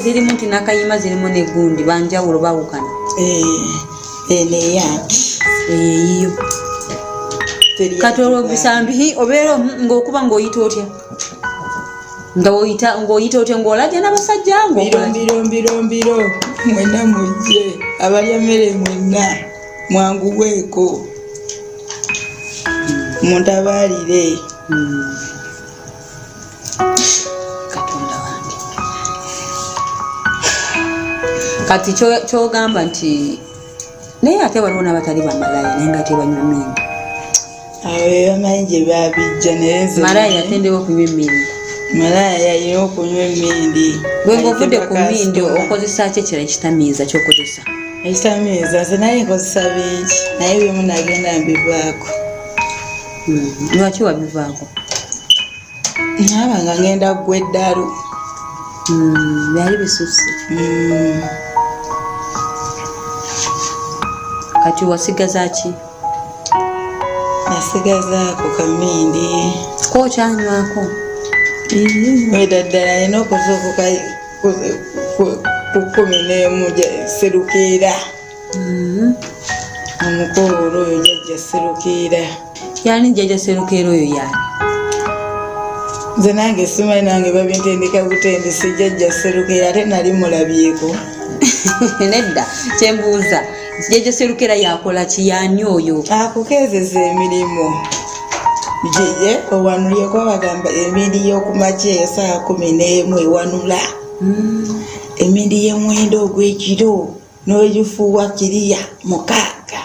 zirimu nti nakayima zirimu negundi banjawulo bawukana iyo kati olwo bisambi obeera ng'okuba ng'oyita otya ng'oyita otya ng'olajja nabasajja mbiro mwenna mujje abalya mmere mwenna mwanguweeko muntabaalire katonda wange kati kyogamba nti naye ate waliwo n'abatali bamalaya naye nga tebanywa mmindi bamanyi gye babijja naye malaya yatendewo okunywa emmindi malaya yayina okunywa emmindi bwengaovudde ku mmindi okozesa ki ekirala ekitamiiza kyokozesa ekitamiiza nze naye nkozesa bingi naye bimu nagenda mbivaako lwaki wabivaako naaba nga ngenda ggwa eddalu byali bisusse kati wasigazaaki nasigazaako kamindi kokyanywako weda ddala alina okuzuukuka ku 11 serukeera omukoolo oyo jjajja serukeera yani jjajja serukeera oyo yani nze nange simanyi nange babintendeka butendesi jjajja serukeera ate nali mulabyeko nedda kyembuuza jjajja serukeera yakola kiyani oyo akukeezeza emirimu Jije owanulyeko bagamba emindi y'okumakya esaa 11 ewanula emindi y'omwenda ogw'ekiro n'ogifuuwa kiriya 6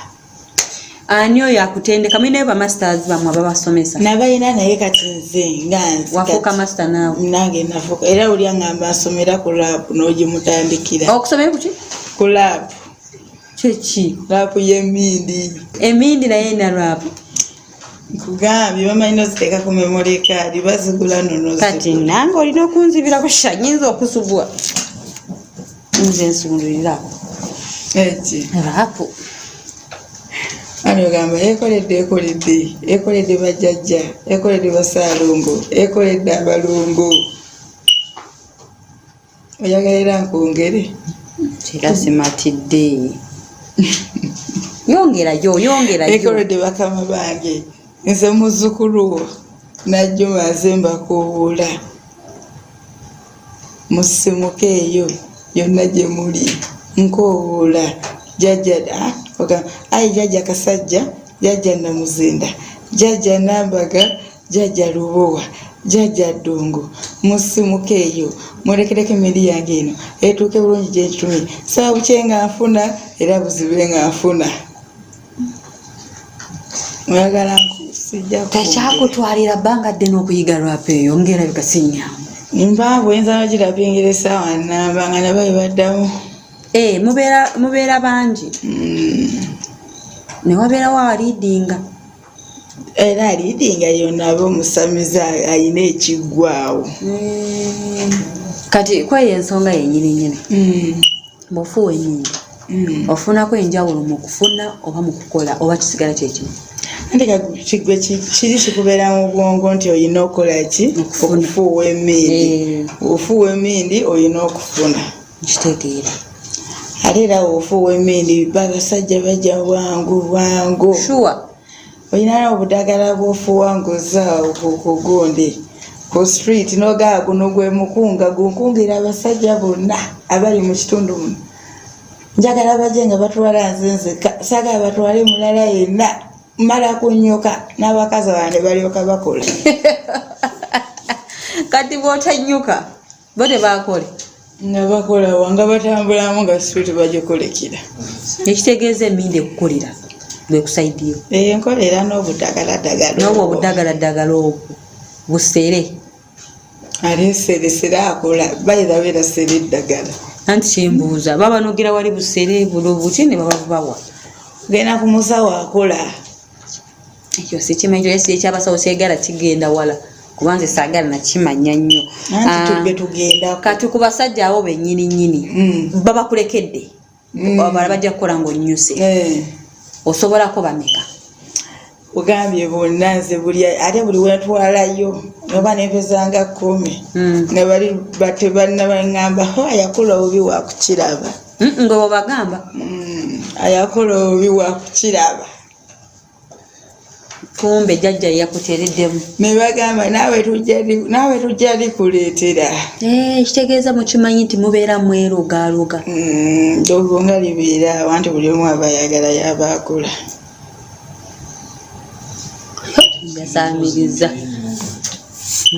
ani oyo akutendeka mwine bamasters bamwe ababasomesa nabalina naye kati nze nganzi wafuuka master naawe nange nafuuka era oli angamba nsomera ku laapu n'ogimutandikira okusomera kuki ku laapu kyeki laapu y'emindi emindi naye na laapu nkugambye bamanyi noziteeka ku memory card bazigula nono kati nange olina okunzibirako sha nyinza okusubwa nze nsundulirako eki laapu ani ogamba ekoledde bajjajja ekoledde basaalongo ekoledde abalongo oyagalira nkongere kirasimatidde yongerayo ekoledde bakama bange nze muzzukulu najjo maze mbakuubula musimuka eyo yonna gye muli nkoowula jjajja ayi jjajja kasajja jjajja namuzinda jjajja nambaga jjajja lubowa jjajja ddungu musimuka eyo mulekereko emindi yange eno etuuke bulungi gye nkitumire sawa bukye nga nfuna era buzibe nga nfuna oyagala tekyakutwalira bbanga ddene okuyiga lwapa eyo ngerabika sinyamu mpanvu oyinza nogirapingira essaawa nnamba nga nabaye baddamu mubeera bangi newabeerawo aliidinga era aliidinga yonna aba omusamiza ayina ekiggwawo kati kweyo ensonga yenyininyini bwofuuwa enyingi ofunako enjawulo mu kufuna oba mu kukola oba kisigala kyekimu anti kigwe kiri kikubeera mu bwongo nti oyina okukola ki okufuuwa emindi ofuuwa emindi oyina okufuna nkitegeera ate era ofuuwa emindi babasajja bajja bwangu shuwa oyina obudagala bwofuuwa ngozaawo kugundi ku street nogaa guno gwe mukunga gunkungira abasajja bonna abali mu kitundu muno njagala bajje nga batwala nzenzeka saagala batwale mulala yenna mala kunnyoka n'abakazi bange balyoka bakola kati bwotanyuka bo tebakole nabakola wanga batambulamu nga street bagikolekera ekitegeeza emindi ekukolera lwekusaidiyo enkolera n'obudagaladagala n'obwo obudagaladagala obwo busere ate seresere akola bayira beera sere eddagala anti kyembuuza babanogira wali busere bulobuti ne bababawa genda ku musawo akola ekyo sikimanyi esi ekyabasawo kyegala kigenda wala kubanze saagala nakimanya nnyo anti tugenda kati ku basajja abo bennyini babakulekedde abala bajja kukola ng'onnyuse osobolako bameka ugambye bonna nze buli ate buli wentwalayo noba nempezanga 10 nga bali batebanna baŋŋamba ayakola obubi wakukiraba nga bwebagamba ayakola obubi wakukiraba kumbe jjajja yakutereddemu ne bagamba naawe tujja likuleetera kitegeeza mukimanyi nti mubeera mwerugaaluga dogo nga libeera awo anti buli omu aba ayagala yabaakola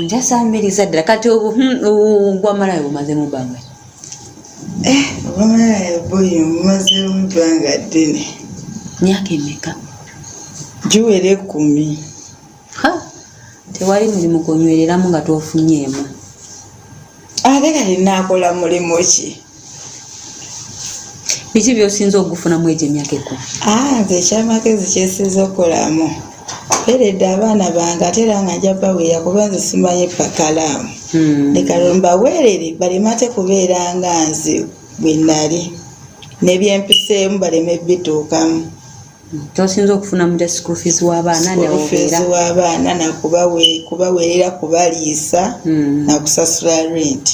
njasamiriza ddala kati gwamalayo bumaze mu bbanga obwamalayo boyi mumaze mu bbanga ddene myaka emeka giwera 10 tewali mulimu kunywereramu nga tofunyeemu ate kati naakola mulimu ki biki byosinza okugufunamu egyo emyaka 10 nze ekyamakezi kyesinza okukolamu peredde abaana bange ate era nga nja baweera kuba nze simanyi pakalaamu lekalomba weerere balemate kubeera nga nze bwe nali nebyempiseemu baleme bituukamu tosinza okufuna mu school fees w'abaana nakubaweerera kubaliisa nakusasula rent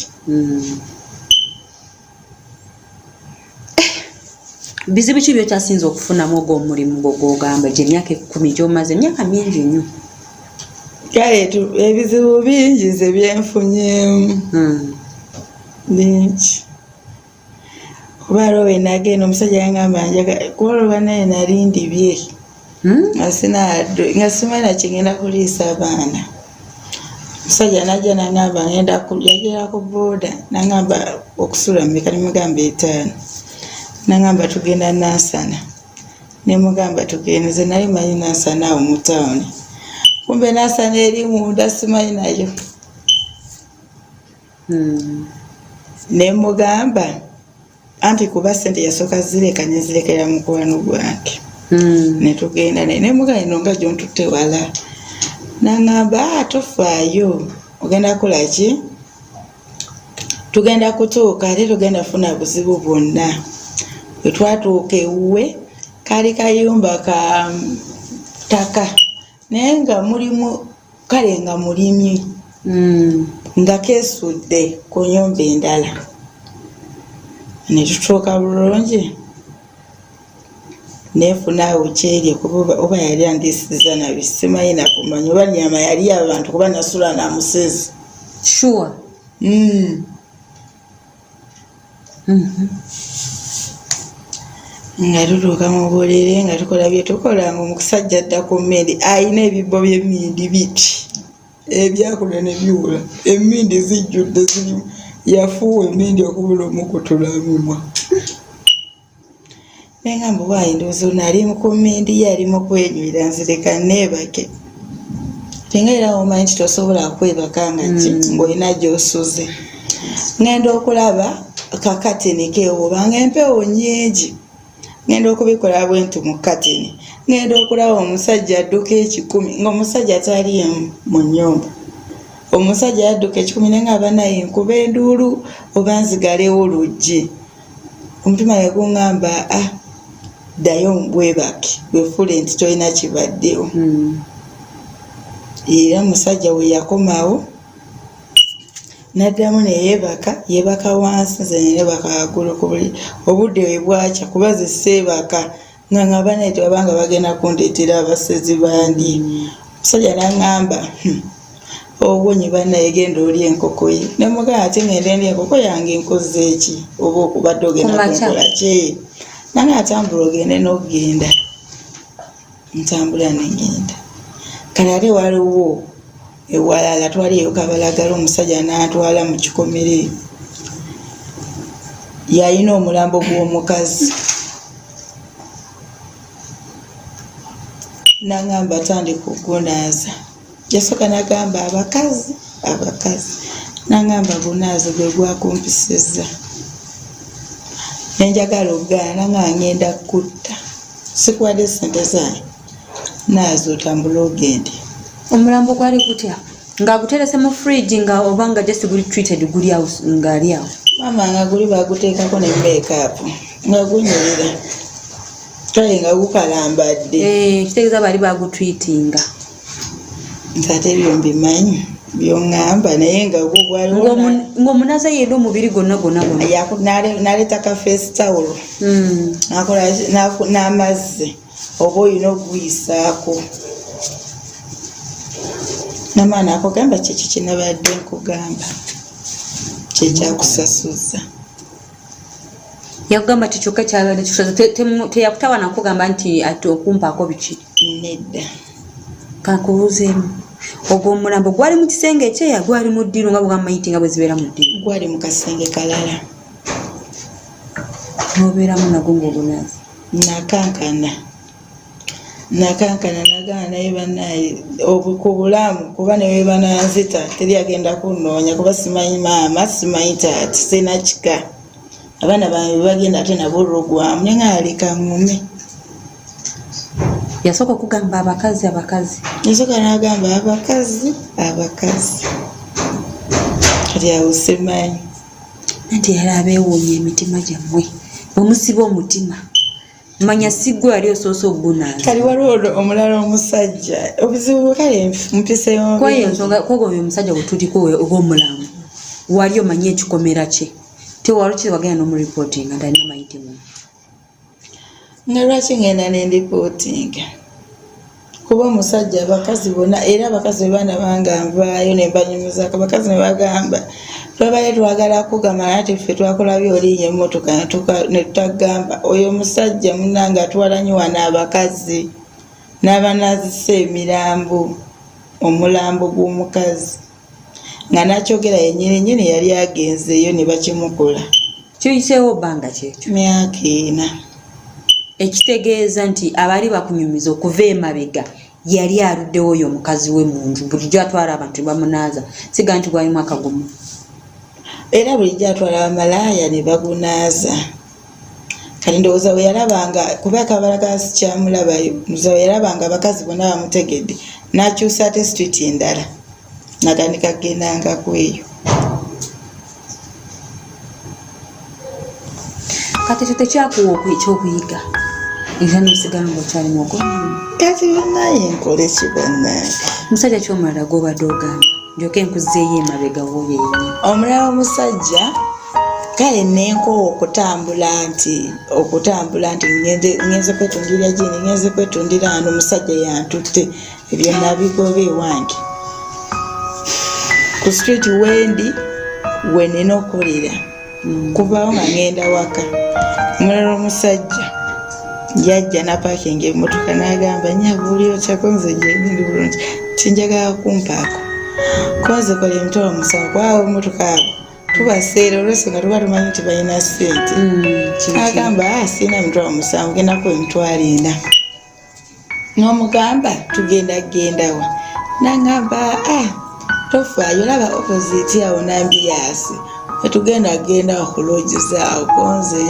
bizibu ki byokyasinza okufunamu ogw'omulimu gwogamba gye emyaka 10 gyomaze emyaka mingi nnyo kale ebizibu bingi nze byenfunyemu bingi kuba lwo we nagenda omusajja yangamba kuba naye nali ndibye nga simanyi nakigenda kuliisa abaana omusajja najja nangamba yagera ku booda nangamba okusula mmeka nemugamba 5 nangamba tugenda Nansana nemugamba tugenda nze nali manyi Nansana awo mu tawuni kumbe Nansana eri munda simanyi nayo nemugamba anti kuba sente yasooka zireka nezirekera mukwano gwange netugenda naye nemugamba ino nga gyontutte wala nangamba tofaayo ogenda kukola ki tugenda kutuuka ate tugenda funa buzibu bwonna bwe twatuuka ewuwe kali kayumba ka ttaka naye nga mulimu kale nga mulimi nga kesudde ku nyumba endala netutuuka bulungi nefunaawo kyerye kuba oba yali andisiza nabi simanyi nakumanya oba nyama yali abantu kuba nasula namusezi sure nga tutuuka mu bulere nga tukola byetukola nga omusajja adda ku mmindi ayina ebibbo by'emmindi biti ebyakula ne biwula emmindi zijjudde zirimu yafuuwa emmindi okubula omukutula mumwa nengamba waayindoozi ono ali ku mmindi ye ali mu kwenywera nzireka neebake tenga era omanyi nti tosobola kwebaka nga ng'olina gy'osuze ngenda okulaba kakatini keewobanga empewo nyingi ngenda okubikola bwentu mu katini ngenda okulaba omusajja adduka 10 ng'omusajja tali mu nnyumba omusajja yadduka 10 naye nga banaye nkuba enduulu oba nzigalewo oluggi omutima yaguŋŋamba ddayo bwebaki wefule nti tolina kibaddewo era omusajja we yakomawo naddamu neyeebaka wansi nze neyeebaka waggulu ku buli obudde we bwakya kuba ze seebaka nga ngamba naye tebabanga bagenda kundeetera abasezi bandi omusajja naŋŋamba obwonyi bannaye genda oli enkoko ye nemugamba ate ngenda ndi enkoko yange nkoze eki oba okubadde ogenda kukola ki nange atambula ogende n'okugenda ntambula negenda kale ate waliwo ewalala twaliyo kabalagala omusajja n'atwala mu kikomere yalina omulambo gw'omukazi nangamba tandika ogunaaza yasooka nagamba abakazi nangamba gunaaza gwe gwakumpisizza nenjagala okugaana nga ngenda kutta sikwadde sente zange naaza otambula ogende omulambo gwali gutya ng'aguterese mu fridge nga obanga just guli treated guli awo ng'ali awo mama nga guli baguteekako ne makeup nga gunyirira kale nga gukalambadde kitegeeza bali bagutwitinga ntate ebyo mbimanyi byongamba naye nga ng'omunaza yedde omubiri gonna naleeta ka face towel n'amazzi oba olina okugwisaako namaana akugamba kyeki kinabadde nkugamba kyekyakusasuza yakugamba ti kyokka kyabadde kikusaza teyakutawa nakugamba nti ati okumpaako biki nedda kankubuuzeemu ogwo omulambo gwali mu kisenge ekyeya gwali mu ddiiro nga bwegamayiti nga bwe zibeera mu ddiiro gwali mu kasenge kalala nobeeramu nagwo ng'obunazi nakankana nagana naye banaye ku bulamu kuba newe bananzita teri agenda kunoonya kuba simanyi maama simanyi taati sina kika abaana bange bagenda ate nabo olwogwamu naye nga aleka ngume yasooka okugamba abakazi yasooka n'agamba abakazi kati awo simanyi anti yali abeewuunya emitima gyammwe bwemusiba omutima manya sigwe ali osoosa ogunaaza kali waliwo omulala omusajja obuzibu kale mpiseyo kwayo ensonga kwogo oyo omusajja bwetuliko ogw'omulamu wali omanye ekikomera kye tewalukire wagenda n'omuripootinga ndalina mayitimu nga lwaki ngenda n'endipootinga kuba omusajja abakazi bonna era abakazi baana banga nvaayo nembanyumizaako abakazi ne bagamba twabaye twagala kugamba nate ffe twakola byolinya emmotoka ne tutagamba oyo omusajja munnange atwala nnyo wano abakazi n'abanazisa emirambo omulambo gw'omukazi nga nakyogera yennyini yali agenzeeyo ne bakimukola kiyiseewo bbanga kyekyo myaka ena ekitegeeza nti abali bakunyumiza okuva emabega yali aluddewo oyo omukazi we mu nju bulijjo atwala abantu bamunaaza siga nti gwalimu akagumu era bulijjo atwala bamalaya ne bagunaaza kali ndowooza we yalabanga kuba akabalagasi kyamulabayo ndowooza we yalabanga abakazi bonna bamutegedde n'akyusa ate street endala natandika kugendangako eyo kati ekyo tekyakuwa ekyokuyiga era nosigala ngaokyalimu ogwomulimo kati banaye nkole kibanaye omusajja kyomulala gwobadde ogamba ndyoke enkuzeeyo emabega wooyo yennyini omulala omusajja kale nenkoowa okutambula nti ngenze kwetundira gini ngenze kwetundira ano omusajja yantutte ebyo nabigoba ewange ku street wendi wenina okolera kubawo nga ngenda waka omulala omusajja yajja napakinga emmotoka n'agamba nyabuli okyakonze gyendi bulungi tinjagala kumpaako koze kola emitwalo musanvu kwawo emmotoka abo tubaseera olwensonga tuba tumanyi nti balina ssente agamba siina mitwalo musanvu gendako emitwalo ena n'omugamba tugendagendawa nagamba tofaayo olaba opposite awo nambiyasi etugenda okulojezaawo konze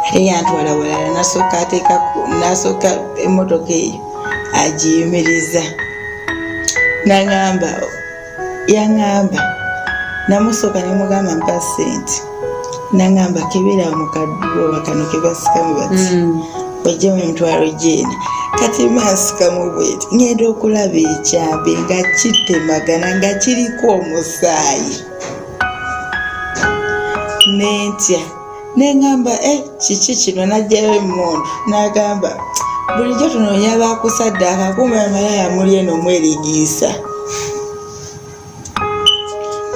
ate yantwala walala nasooka emmotoka eyo agiyimiriza yaŋŋamba namusooka nemugamba mpa ssente naŋŋamba kebeera mu kaduroba kano kebasikamu bati wajjamu emitwalo gyena kati maasikamu bweti ngenda okulaba ekyambe nga kitemagana nga kiriko omusaayi nentya neŋŋamba kiki kino najjayo emmundu n'agamba bulijjo tunoonya bakusaddaaka kumbe amalaya muli eno mwerigiisa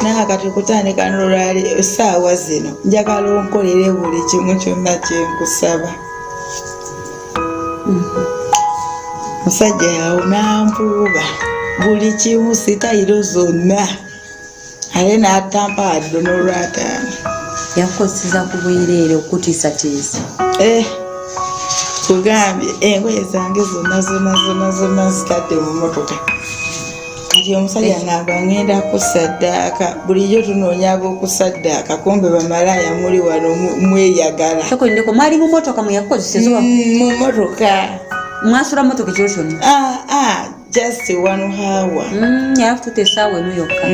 nanga kati kutandika nolwali essaawa zino njagala onkolere buli kimu kyonna kyenkusaba musajja yawo nampuuba buli kimu sitayiro zonna ale n'atampa wadde n'olwataano yakukozesa ku bwereere okutiisatiisa kugambye engoye zange zonna zitadde mu mmotoka kati omusajja ngamba ngenda kusaddaaka bulijjo tunoonya ab'okusaddaaka kumbe bamalaya muli wano mweyagala tokolindeko mwali mu mmotoka mweyakukozesa mu mmotoka mwasula mmotoka ekiro kyonna just 1 hour yalafututa essaawa emu yokka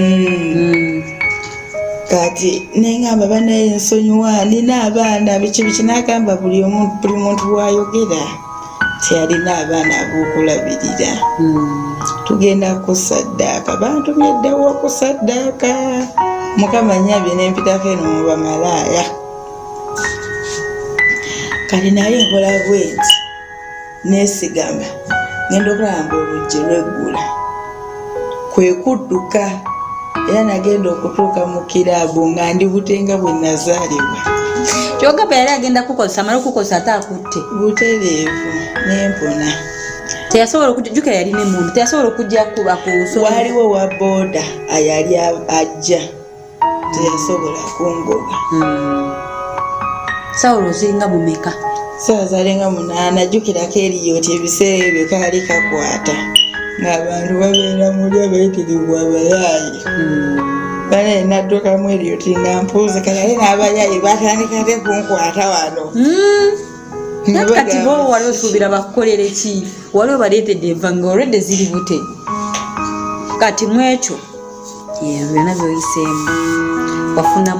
kati nengamba banaye nsonyiwa nina abaana biki nagamba buli muntu wayogera tiyalina abaana abokulabirira. Tugenda kusaddaaka bantu byeddewo kusaddaaka mukama nyabye nempitako eno mu bamalaya. Kati naye nkola bwenti nesigama ngenda okulamba oluggi lweggula kwe kudduka era nagenda okutuuka mu kiraabu nga ndi butenga bwe nazaalibwa. Kyogamba yali agenda kukozesa amala okukozesa ate akutte butereevu nempona. Teyasobola okujjukira yali n'emundu teyasobola okujja kuba ku waliwo wa booda ayali ajja teyasobola kungoga. Sawulo oziringa mumeka? Sawa zalenga 8. Jjukirako eriyoti ebiseera ebyo kaali kakwata ng'abantu babeera muli abayitirivu abayaayi. Banaye naddukamu eriyoti nga mpuuze kale n'abayaayi batandika te kunkwata wano. Kati bo wali osuubira bakukolere ki? Wali obaleetedde enva nga olwedde ziri bute? Kati mu ekyo byonna by'oyiseemu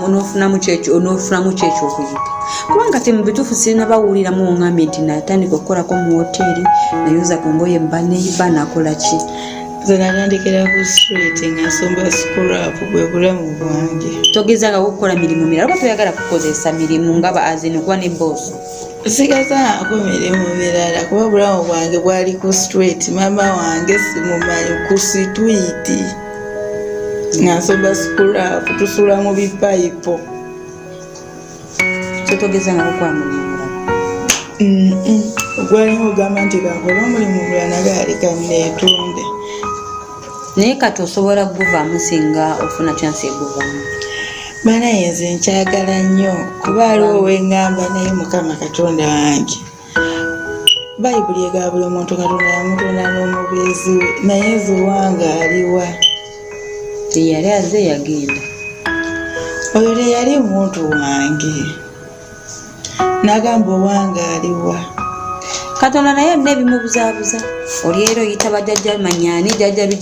onofunamu kyekyo okuyita. Kubanga te mu bituufu sirina bawuliramu oŋŋambye nti natandika okukolako mu woteeri nayoza ku ngoye mba nakola ki? Nze natandikira ku street nga nsomba scrap bwe bulamu bwange. Togezanga kukola mirimu mirala oba toyagala kukozesa mirimu nga azino kuba ne boss? Sigazaako mirimu mirala kuba bulamu bwange bwali ku street. Mama wange simumanyi ku street nga nsomba scrap tusula mu bipayipo. Togezanga kukola mirimu mirala? Gwalimu ogamba nti kankola omulimu mulala nagaali kanneetunde. Naye kati osobola guvaamu singa ofuna chance eguvaamu? Banaye nze nkyagala nnyo kuba aliwo weŋŋamba naye Mukama Katonda wange. Bayibuli egaba buli muntu Katonda yamutonda n'omubeezi we naye nze wange aliwa? Teyali aze yagenda. Oyo teyali muntu wange. Nagamba owange aliwa? Katonda naye alina ebimubuzaabuza. Oli era oyita bajjajja manyaani jjajja